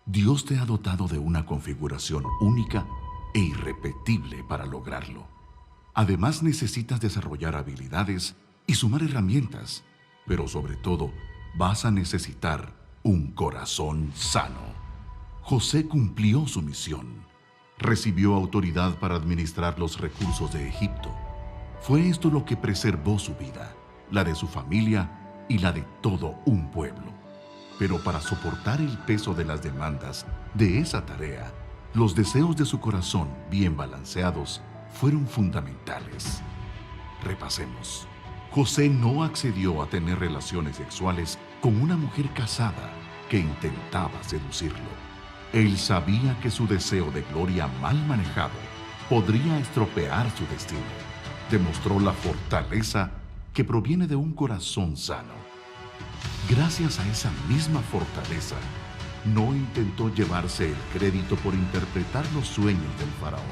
Dios te ha dotado de una configuración única e irrepetible para lograrlo. Además, necesitas desarrollar habilidades y sumar herramientas, pero sobre todo, vas a necesitar un corazón sano. José cumplió su misión. Recibió autoridad para administrar los recursos de Egipto. Fue esto lo que preservó su vida, la de su familia y la de todo un pueblo. Pero para soportar el peso de las demandas de esa tarea, los deseos de su corazón, bien balanceados, fueron fundamentales. Repasemos. José no accedió a tener relaciones sexuales con una mujer casada que intentaba seducirlo. Él sabía que su deseo de gloria mal manejado podría estropear su destino. Demostró la fortaleza que proviene de un corazón sano. Gracias a esa misma fortaleza, no intentó llevarse el crédito por interpretar los sueños del faraón.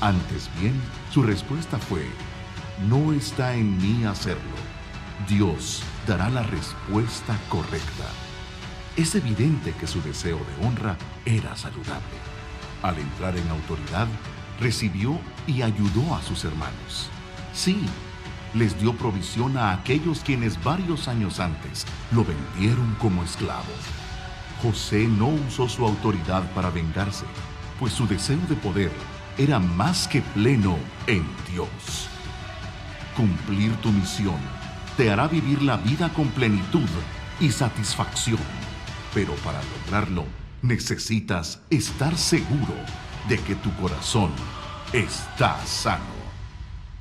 Antes bien, su respuesta fue: no está en mí hacerlo. Dios dará la respuesta correcta. Es evidente que su deseo de honra era saludable. Al entrar en autoridad, recibió y ayudó a sus hermanos. Sí, les dio provisión a aquellos quienes varios años antes lo vendieron como esclavo. José no usó su autoridad para vengarse, pues su deseo de poder era más que pleno en Dios. Cumplir tu misión te hará vivir la vida con plenitud y satisfacción, pero para lograrlo necesitas estar seguro de que tu corazón está sano.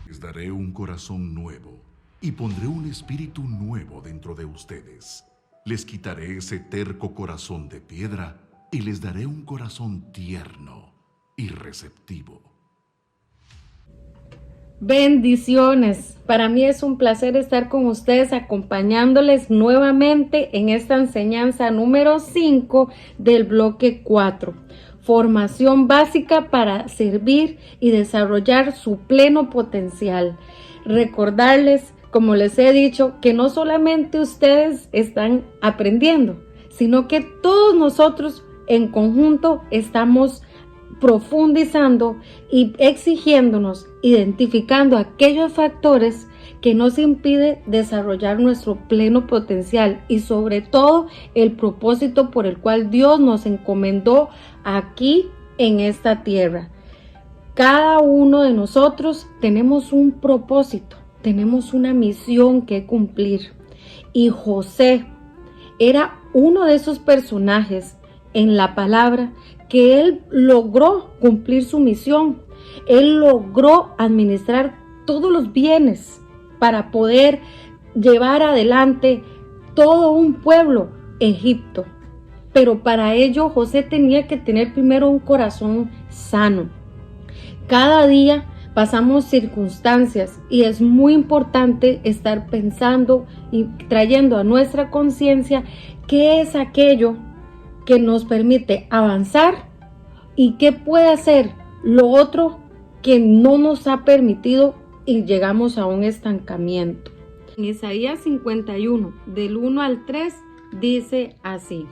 Les daré un corazón nuevo y pondré un espíritu nuevo dentro de ustedes. Les quitaré ese terco corazón de piedra y les daré un corazón tierno y receptivo. Bendiciones. Para mí es un placer estar con ustedes acompañándoles nuevamente en esta enseñanza número 5 del bloque 4. Formación básica para servir y desarrollar su pleno potencial. Recordarles, como les he dicho, que no solamente ustedes están aprendiendo, sino que todos nosotros en conjunto estamos profundizando y exigiéndonos, identificando aquellos factores que nos impiden desarrollar nuestro pleno potencial y sobre todo el propósito por el cual Dios nos encomendó aquí en esta tierra. Cada uno de nosotros tenemos un propósito, tenemos una misión que cumplir, y José era uno de esos personajes en la palabra que él logró cumplir su misión. Él logró administrar todos los bienes para poder llevar adelante todo un pueblo, Egipto. Pero para ello José tenía que tener primero un corazón sano. Cada día pasamos circunstancias y es muy importante estar pensando y trayendo a nuestra conciencia qué es aquello que nos permite avanzar y qué puede hacer lo otro que no nos ha permitido y llegamos a un estancamiento. En Isaías 51, del 1 al 3, dice así: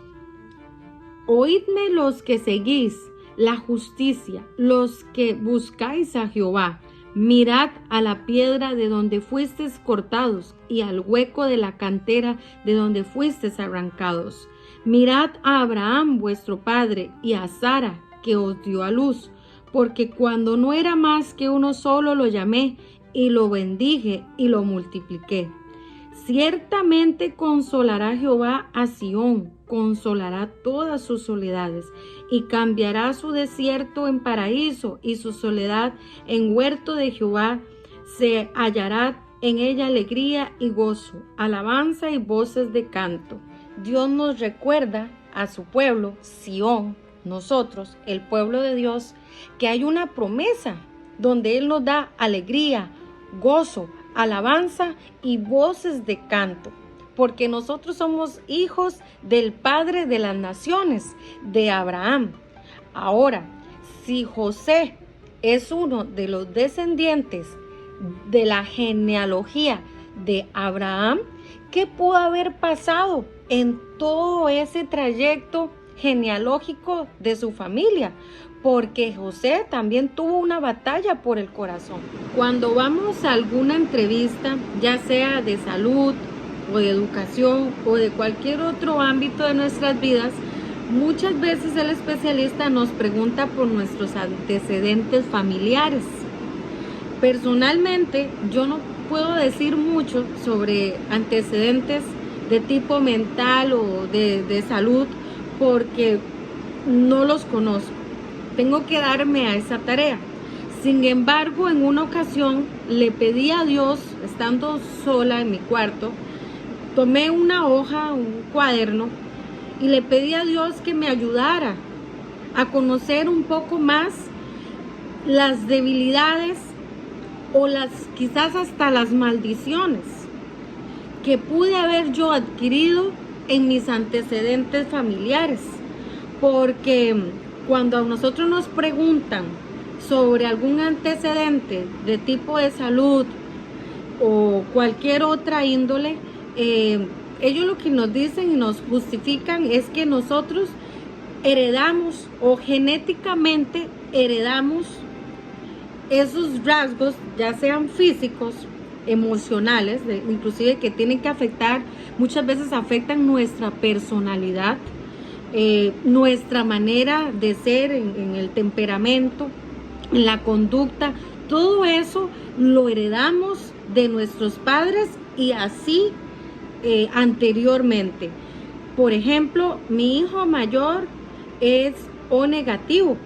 Oídme los que seguís la justicia, los que buscáis a Jehová. Mirad a la piedra de donde fuisteis cortados y al hueco de la cantera de donde fuisteis arrancados. Mirad a Abraham vuestro padre y a Sara que os dio a luz, porque cuando no era más que uno solo lo llamé y lo bendije y lo multipliqué. Ciertamente consolará Jehová a Sión, consolará todas sus soledades y cambiará su desierto en paraíso y su soledad en huerto de Jehová. Se hallará en ella alegría y gozo, alabanza y voces de canto. Dios nos recuerda a su pueblo, Sión, nosotros, el pueblo de Dios, que hay una promesa donde Él nos da alegría, gozo, alabanza y voces de canto, porque nosotros somos hijos del Padre de las naciones, de Abraham. Ahora, si José es uno de los descendientes de la genealogía de Abraham, ¿qué pudo haber pasado en todo ese trayecto genealógico de su familia, porque José también tuvo una batalla por el corazón. Cuando vamos a alguna entrevista, ya sea de salud o de educación o de cualquier otro ámbito de nuestras vidas, muchas veces el especialista nos pregunta por nuestros antecedentes familiares. Personalmente, yo no puedo decir mucho sobre antecedentes de tipo mental o de salud porque no los conozco. Tengo que darme a esa tarea. Sin embargo, en una ocasión le pedí a Dios, estando sola en mi cuarto, tomé una hoja, un cuaderno, y le pedí a Dios que me ayudara a conocer un poco más las debilidades o quizás hasta las maldiciones que pude haber yo adquirido en mis antecedentes familiares. Porque cuando a nosotros nos preguntan sobre algún antecedente de tipo de salud o cualquier otra índole, ellos lo que nos dicen y nos justifican es que nosotros heredamos o genéticamente heredamos esos rasgos, ya sean físicos, emocionales, inclusive que tienen que afectar, muchas veces afectan nuestra personalidad, nuestra manera de ser, en el temperamento, en la conducta. Todo eso lo heredamos de nuestros padres y así anteriormente. Por ejemplo, mi hijo mayor es O negativo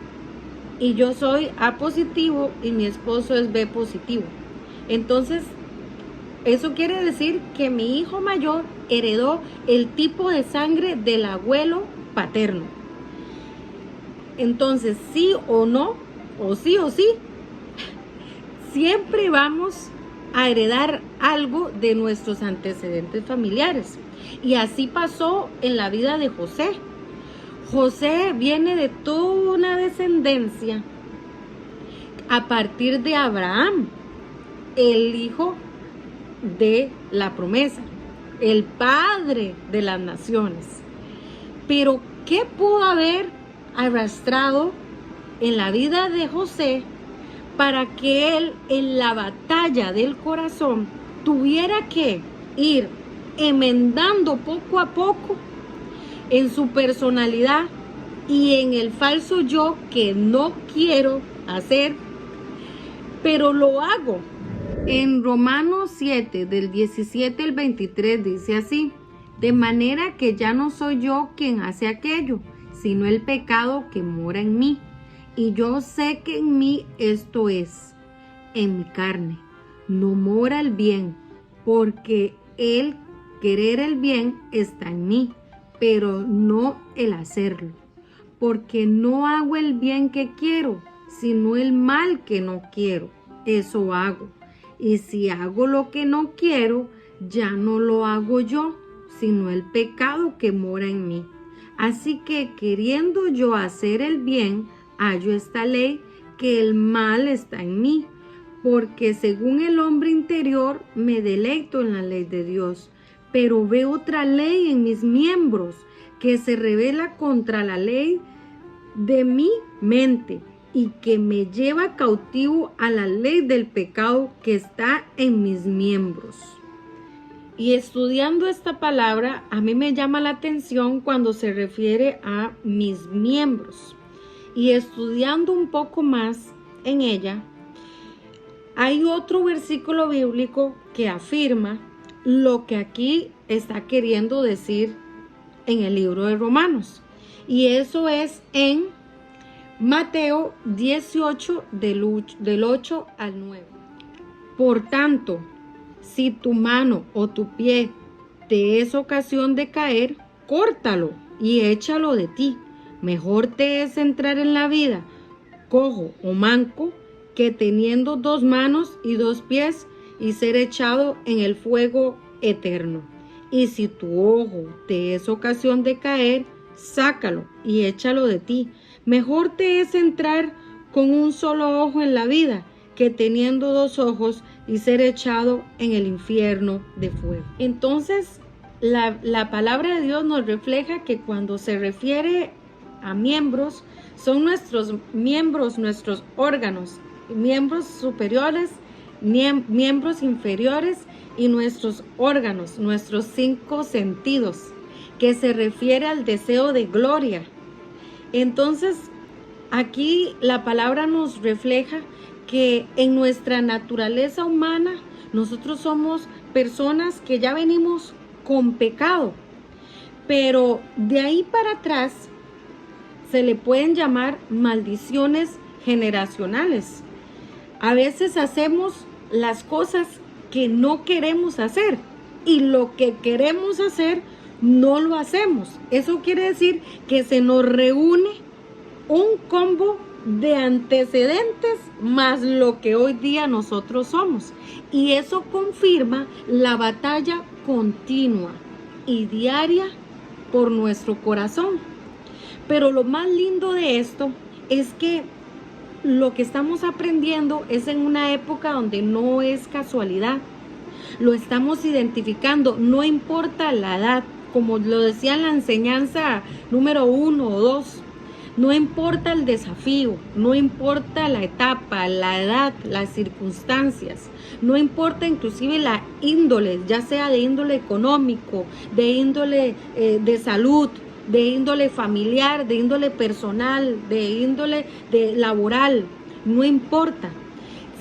y yo soy A positivo y mi esposo es B positivo. Entonces, eso quiere decir que mi hijo mayor heredó el tipo de sangre del abuelo paterno. Entonces, sí o no, o sí, siempre vamos a heredar algo de nuestros antecedentes familiares. Y así pasó en la vida de José. José viene de toda una descendencia a partir de Abraham, el hijo de la promesa, el padre de las naciones. Pero ¿qué pudo haber arrastrado en la vida de José para que él, en la batalla del corazón, tuviera que ir enmendando poco a poco en su personalidad y en el falso yo que no quiero hacer, pero lo hago? En Romanos 7, del 17 al 23, dice así: de manera que ya no soy yo quien hace aquello, sino el pecado que mora en mí. Y yo sé que en mí, esto es, en mi carne, no mora el bien, porque el querer el bien está en mí, pero no el hacerlo. Porque no hago el bien que quiero, sino el mal que no quiero, eso hago. Y si hago lo que no quiero, ya no lo hago yo, sino el pecado que mora en mí. Así que queriendo yo hacer el bien, hallo esta ley, que el mal está en mí, porque según el hombre interior me deleito en la ley de Dios, pero veo otra ley en mis miembros que se revela contra la ley de mi mente y que me lleva cautivo a la ley del pecado que está en mis miembros. Y estudiando esta palabra, a mí me llama la atención cuando se refiere a mis miembros. Y estudiando un poco más en ella, hay otro versículo bíblico que afirma lo que aquí está queriendo decir en el libro de Romanos. Y eso es en Mateo 18, del 8 al 9. Por tanto, si tu mano o tu pie te es ocasión de caer, córtalo y échalo de ti. Mejor te es entrar en la vida cojo o manco que teniendo 2 manos y 2 pies y ser echado en el fuego eterno. Y si tu ojo te es ocasión de caer, sácalo y échalo de ti. Mejor te es entrar con un solo ojo en la vida que teniendo 2 ojos y ser echado en el infierno de fuego. Entonces, la palabra de Dios nos refleja que cuando se refiere a miembros, son nuestros miembros, nuestros órganos, miembros superiores, miembros inferiores y nuestros órganos, nuestros 5 sentidos, que se refiere al deseo de gloria. Entonces, aquí la palabra nos refleja que en nuestra naturaleza humana nosotros somos personas que ya venimos con pecado, pero de ahí para atrás se le pueden llamar maldiciones generacionales. A veces hacemos las cosas que no queremos hacer y lo que queremos hacer no lo hacemos. Eso quiere decir que se nos reúne un combo de antecedentes más lo que hoy día nosotros somos, y eso confirma la batalla continua y diaria por nuestro corazón. Pero lo más lindo de esto es que lo que estamos aprendiendo es en una época donde no es casualidad, lo estamos identificando, no importa la edad, como lo decía en la enseñanza número 1 o 2. No importa el desafío, no importa la etapa, la edad, las circunstancias, no importa inclusive la índole, ya sea de índole económico, de índole de salud, de índole familiar, de índole personal, de índole laboral, no importa.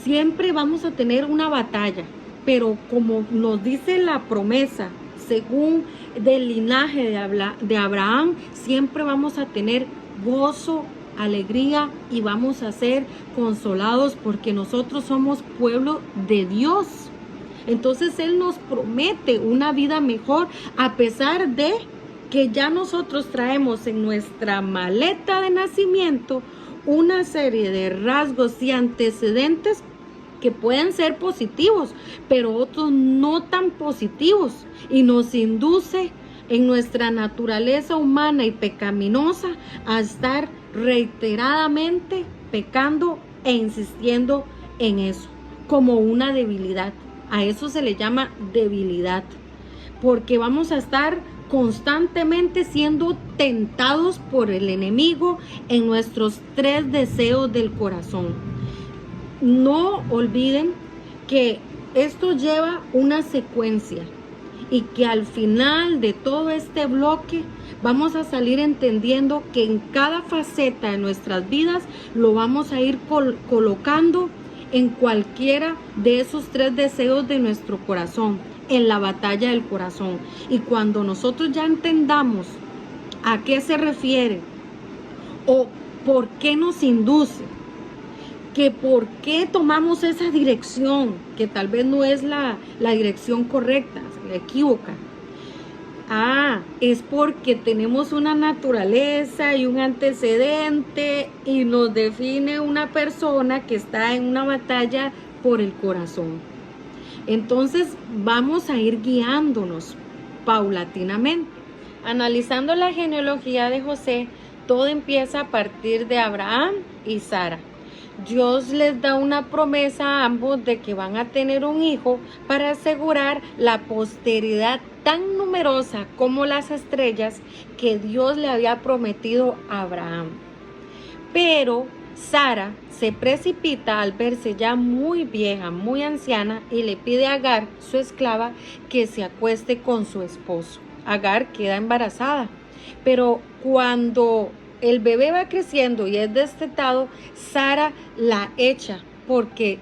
Siempre vamos a tener una batalla, pero como nos dice la promesa, según del linaje de Abraham, siempre vamos a tener gozo, alegría y vamos a ser consolados porque nosotros somos pueblo de Dios. Entonces Él nos promete una vida mejor, a pesar de que ya nosotros traemos en nuestra maleta de nacimiento una serie de rasgos y antecedentes que pueden ser positivos, pero otros no tan positivos, y nos induce en nuestra naturaleza humana y pecaminosa a estar reiteradamente pecando e insistiendo en eso como una debilidad. A eso se le llama debilidad, porque vamos a estar constantemente siendo tentados por el enemigo en nuestros 3 deseos del corazón. No olviden que esto lleva una secuencia y que al final de todo este bloque vamos a salir entendiendo que en cada faceta de nuestras vidas lo vamos a ir colocando en cualquiera de esos 3 deseos de nuestro corazón, en la batalla del corazón. Y cuando nosotros ya entendamos a qué se refiere o por qué nos induce, que por qué tomamos esa dirección, que tal vez no es la dirección correcta, se equivoca. Es porque tenemos una naturaleza y un antecedente y nos define una persona que está en una batalla por el corazón. Entonces vamos a ir guiándonos paulatinamente. Analizando la genealogía de José, todo empieza a partir de Abraham y Sara. Dios les da una promesa a ambos de que van a tener un hijo para asegurar la posteridad tan numerosa como las estrellas que Dios le había prometido a Abraham. Pero Sara se precipita al verse ya muy vieja, muy anciana, y le pide a Agar, su esclava, que se acueste con su esposo. Agar queda embarazada, pero cuando el bebé va creciendo y es destetado, Sara la echa porque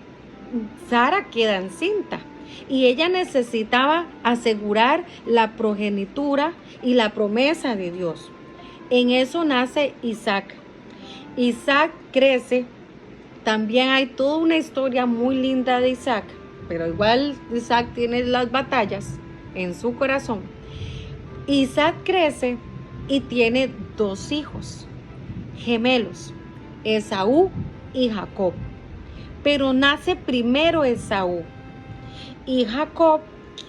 Sara queda encinta y ella necesitaba asegurar la progenitura y la promesa de Dios. En eso nace Isaac. Isaac crece. También hay toda una historia muy linda de Isaac, pero igual Isaac tiene las batallas en su corazón. Isaac crece y tiene 2 hijos gemelos, Esaú y Jacob. Pero nace primero Esaú y Jacob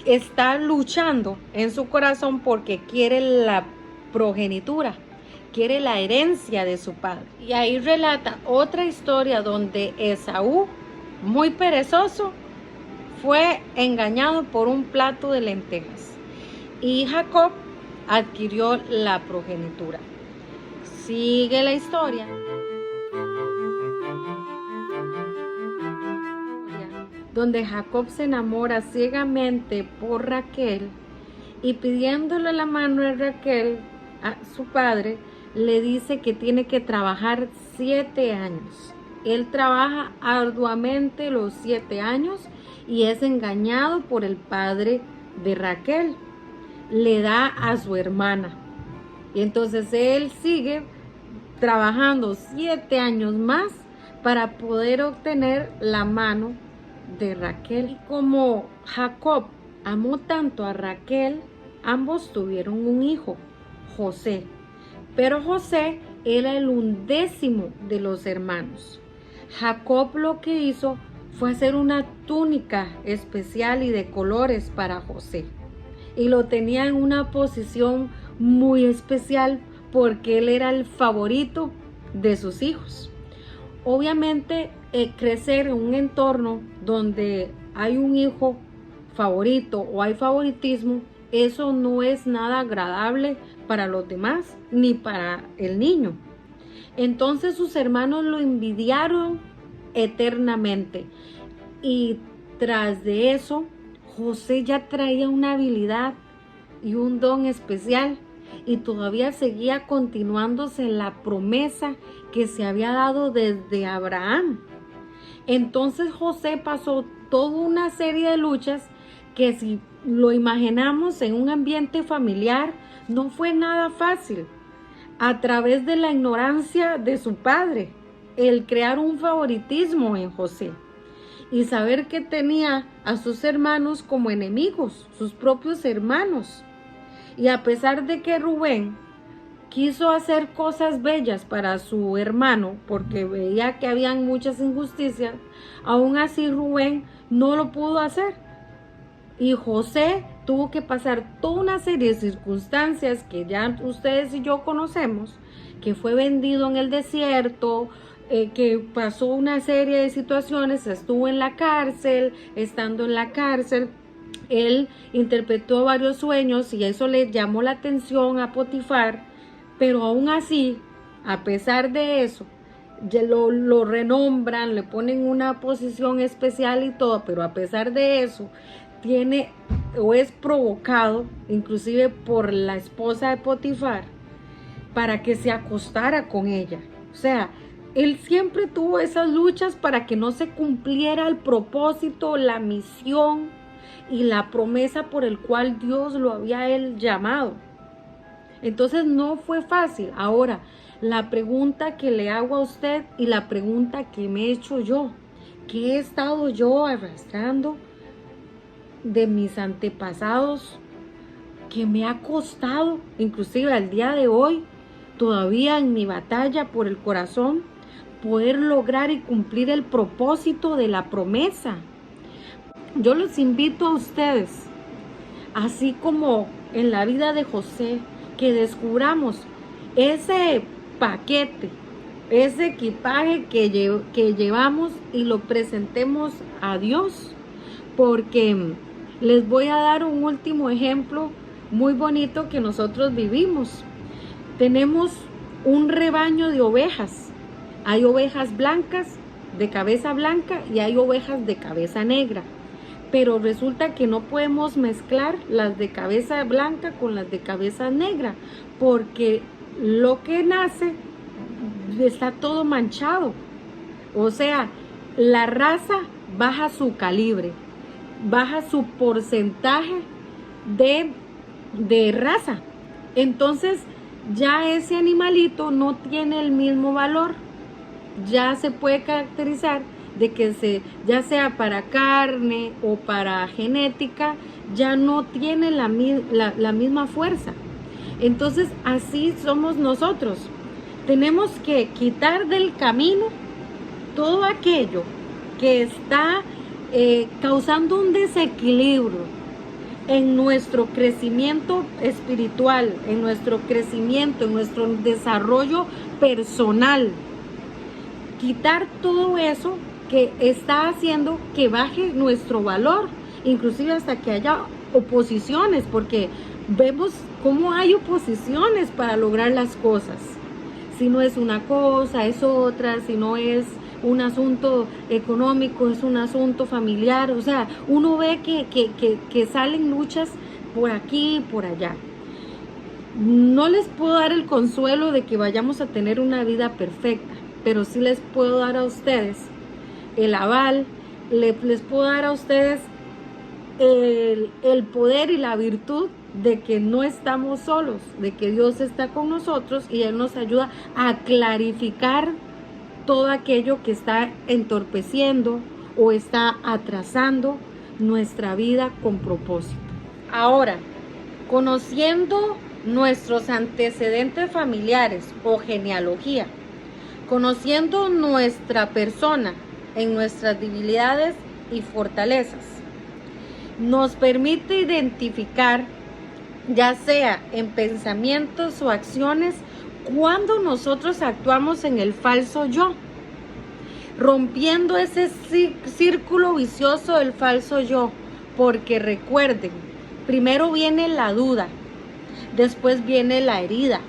está luchando en su corazón porque quiere la progenitura, quiere la herencia de su padre. Y ahí relata otra historia donde Esaú, muy perezoso, fue engañado por un plato de lentejas y Jacob adquirió la progenitura. Sigue la historia. Donde Jacob se enamora ciegamente por Raquel y pidiéndole la mano a Raquel, a su padre, le dice que tiene que trabajar 7 años. Él trabaja arduamente los 7 años y es engañado por el padre de Raquel. Le da a su hermana. Y entonces él sigue trabajando 7 años más para poder obtener la mano de Raquel. Y como Jacob amó tanto a Raquel, ambos tuvieron un hijo, José. Pero José era el 11º de los hermanos. Jacob lo que hizo fue hacer una túnica especial y de colores para José. Y lo tenía en una posición muy especial porque él era el favorito de sus hijos. Obviamente, crecer en un entorno donde hay un hijo favorito o hay favoritismo, eso no es nada agradable para los demás ni para el niño. Entonces sus hermanos lo envidiaron eternamente y tras de eso José ya traía una habilidad y un don especial y todavía seguía continuándose la promesa que se había dado desde Abraham. Entonces José pasó toda una serie de luchas que, si lo imaginamos en un ambiente familiar, no fue nada fácil. A través de la ignorancia de su padre, el crear un favoritismo en José y saber que tenía a sus hermanos como enemigos, sus propios hermanos. Y a pesar de que Rubén quiso hacer cosas bellas para su hermano porque veía que habían muchas injusticias, aún así Rubén no lo pudo hacer. Y José tuvo que pasar toda una serie de circunstancias que ya ustedes y yo conocemos, que fue vendido en el desierto, que pasó una serie de situaciones, estuvo en la cárcel. Estando en la cárcel, él interpretó varios sueños y eso le llamó la atención a Potifar, pero aún así, a pesar de eso, ya lo renombran, le ponen una posición especial y todo, pero a pesar de eso, tiene o es provocado, inclusive por la esposa de Potifar, para que se acostara con ella. O sea, él siempre tuvo esas luchas para que no se cumpliera el propósito, la misión y la promesa por el cual Dios lo había él llamado. Entonces no fue fácil. Ahora, la pregunta que le hago a usted y la pregunta que me he hecho yo, ¿qué he estado yo arrastrando de mis antepasados que me ha costado, inclusive al día de hoy, todavía en mi batalla por el corazón, poder lograr y cumplir el propósito de la promesa? Yo los invito a ustedes, así como en la vida de José, que descubramos ese paquete, ese equipaje que llevamos y lo presentemos a Dios, porque les voy a dar un último ejemplo muy bonito que nosotros vivimos. Tenemos un rebaño de ovejas. Hay ovejas blancas de cabeza blanca y hay ovejas de cabeza negra. Pero resulta que no podemos mezclar las de cabeza blanca con las de cabeza negra, porque lo que nace está todo manchado. O sea, la raza baja su calibre, baja su porcentaje de raza. Entonces ya ese animalito no tiene el mismo valor. Ya se puede caracterizar de que ya sea para carne o para genética, ya no tiene la misma fuerza. Entonces así somos nosotros. Tenemos que quitar del camino todo aquello que está causando un desequilibrio en nuestro crecimiento espiritual, en nuestro crecimiento, en nuestro desarrollo personal. Quitar todo eso que está haciendo que baje nuestro valor, inclusive hasta que haya oposiciones, porque vemos cómo hay oposiciones para lograr las cosas. Si no es una cosa, es otra. Si no es un asunto económico, es un asunto familiar. O sea, uno ve que salen luchas por aquí y por allá. No les puedo dar el consuelo de que vayamos a tener una vida perfecta, pero sí les puedo dar a ustedes el aval, les puedo dar a ustedes el poder y la virtud de que no estamos solos, de que Dios está con nosotros y Él nos ayuda a clarificar todo aquello que está entorpeciendo o está atrasando nuestra vida con propósito. Ahora, conociendo nuestros antecedentes familiares o genealogía, conociendo nuestra persona en nuestras debilidades y fortalezas, nos permite identificar, ya sea en pensamientos o acciones, cuando nosotros actuamos en el falso yo, rompiendo ese círculo vicioso del falso yo, porque recuerden, primero viene la duda, después viene la herida,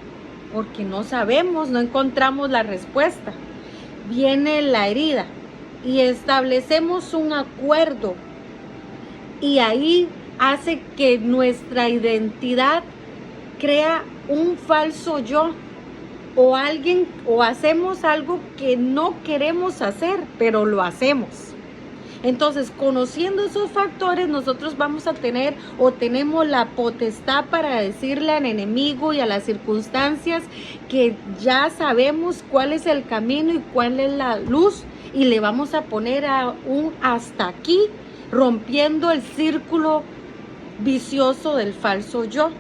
porque no sabemos, no encontramos la respuesta. Viene la herida y establecemos un acuerdo y ahí hace que nuestra identidad crea un falso yo o hacemos algo que no queremos hacer, pero lo hacemos. Entonces, conociendo esos factores, nosotros vamos a tener o tenemos la potestad para decirle al enemigo y a las circunstancias que ya sabemos cuál es el camino y cuál es la luz, y le vamos a poner a un hasta aquí, rompiendo el círculo vicioso del falso yo.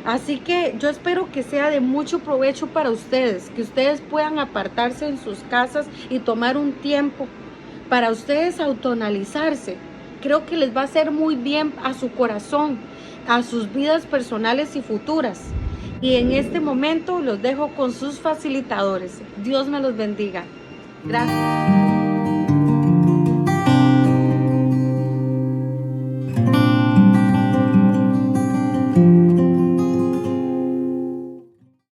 Así que yo espero que sea de mucho provecho para ustedes, que ustedes puedan apartarse en sus casas y tomar un tiempo para ustedes autoanalizarse. Creo que les va a hacer muy bien a su corazón, a sus vidas personales y futuras. Y en este momento los dejo con sus facilitadores. Dios me los bendiga. Gracias.